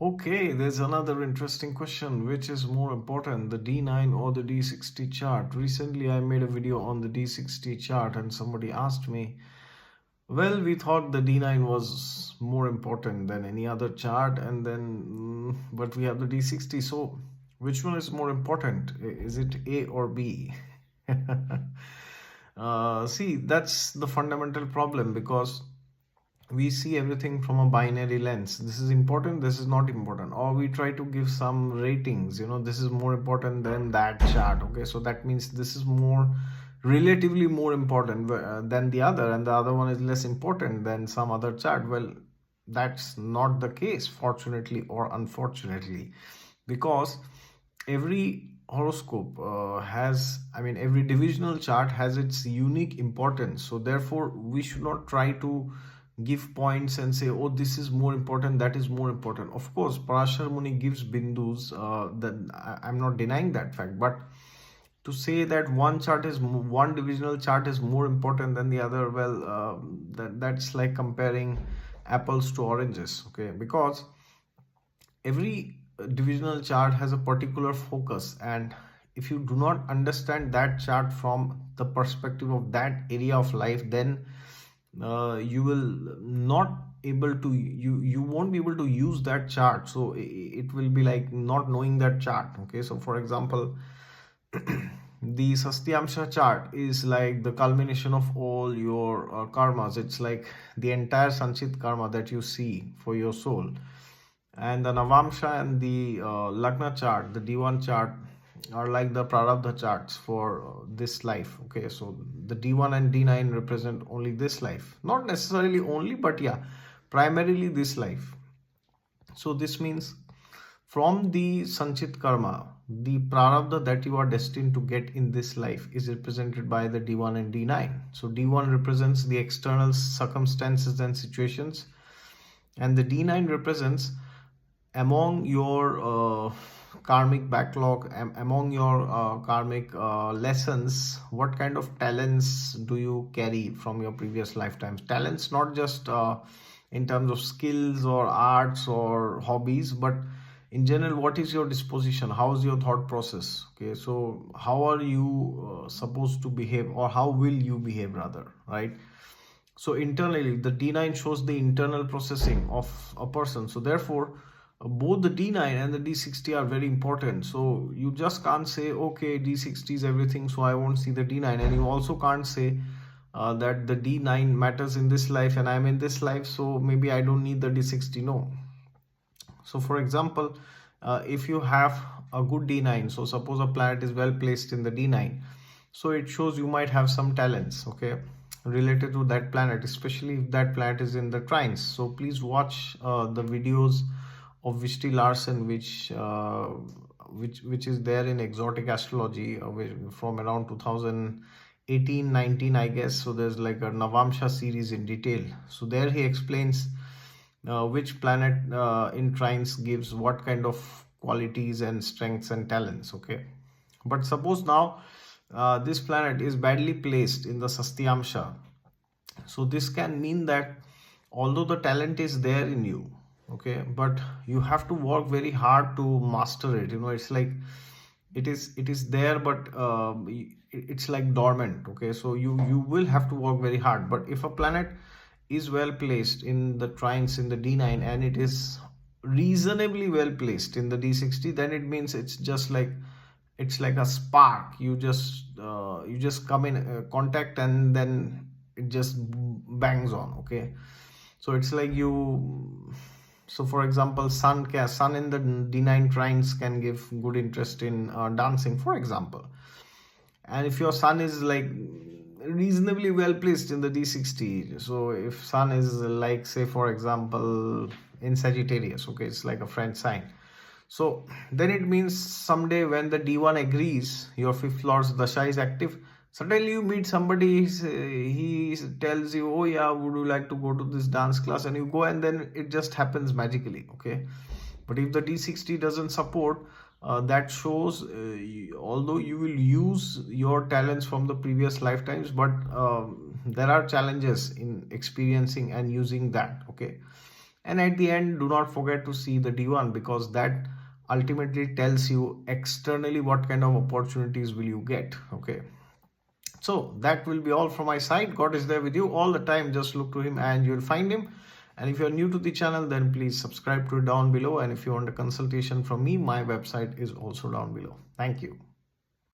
Okay, there's another interesting question. Which is more important, the D9 or the D60 chart? Recently, I made a video on the D60 chart, and somebody asked me, well, we thought the D9 was more important than any other chart, and then, but we have the D60. So, which one is more important? Is it A or B? See, that's the fundamental problem because we see everything from a binary lens. This is important, this is not important, or we try to give some ratings, this is more important than that chart. Okay, so that means this is more relatively more important than the other, and the other one is less important than some other chart. Well, that's not the case, fortunately or unfortunately, because every horoscope every divisional chart has its unique importance. So therefore we should not try to give points and say, oh, this is more important, that is more important. Of course, Parashar Muni gives bindus, I'm not denying that fact, but to say that one divisional chart is more important than the other, well, that's like comparing apples to oranges. Okay, because every divisional chart has a particular focus, and if you do not understand that chart from the perspective of that area of life, then you will not able to you won't be able to use that chart. So it will be like not knowing that chart. Okay, so for example, the Shasthiamsha chart is like the culmination of all your karmas. It's like the entire Sanchit karma that you see for your soul. And the Navamsha and the Lagna chart, the D1 chart, are like the Prarabdha charts for this life. Okay, so the D1 and D9 represent only this life. Not necessarily only, but yeah, primarily this life. So this means from the Sanchit karma, the Prarabdha that you are destined to get in this life is represented by the D1 and D9. So D1 represents the external circumstances and situations, and the D9 represents among your karmic backlog, among your karmic lessons, what kind of talents do you carry from your previous lifetimes. Talents not just in terms of skills or arts or hobbies, but in general, what is your disposition, how is your thought process. Okay, so how are you supposed to behave, or how will you behave rather, right? So internally, the D9 shows the internal processing of a person. So therefore, both the D9 and the D60 are very important. So you just can't say, okay, D60 is everything, so I won't see the D9. And you also can't say that the D9 matters in this life and I'm in this life, so maybe I don't need the D60. No. So for example, if you have a good D9, so suppose a planet is well placed in the D9, so it shows you might have some talents, okay, related to that planet, especially if that planet is in the trines. So please watch the videos of Vishti Larsen, which is there in exotic astrology from around 2018-19, I guess. So there's like a Navamsha series in detail. So there he explains which planet in trines gives what kind of qualities and strengths and talents. Okay, but suppose now this planet is badly placed in the Shasthiamsha. So this can mean that although the talent is there in you, okay, but you have to work very hard to master it. It's like it is there, but it's like dormant. Okay, so you will have to work very hard. But if a planet is well placed in the trines in the D9 and it is reasonably well placed in the D60, then it means it's like a spark. You just come in contact and then it just bangs on. Okay, so it's like so for example, sun in the D9 trines can give good interest in dancing, for example. And if your sun is like reasonably well placed in the D60, so if sun is like, say for example, in Sagittarius, okay, it's like a French sign, so then it means someday when the D1 agrees, your fifth lord's dasha is active, suddenly you meet somebody, he tells you, oh yeah, would you like to go to this dance class, and you go, and then it just happens magically. Okay, but if the D60 doesn't support, that shows although you will use your talents from the previous lifetimes, but there are challenges in experiencing and using that. Okay, And at the end, do not forget to see the D1, because that ultimately tells you externally what kind of opportunities will you get. Okay. So that will be all from my side. God is there with you all the time. Just look to Him and you'll find Him. And if you're new to the channel, then please subscribe to it down below. And if you want a consultation from me, my website is also down below. Thank you.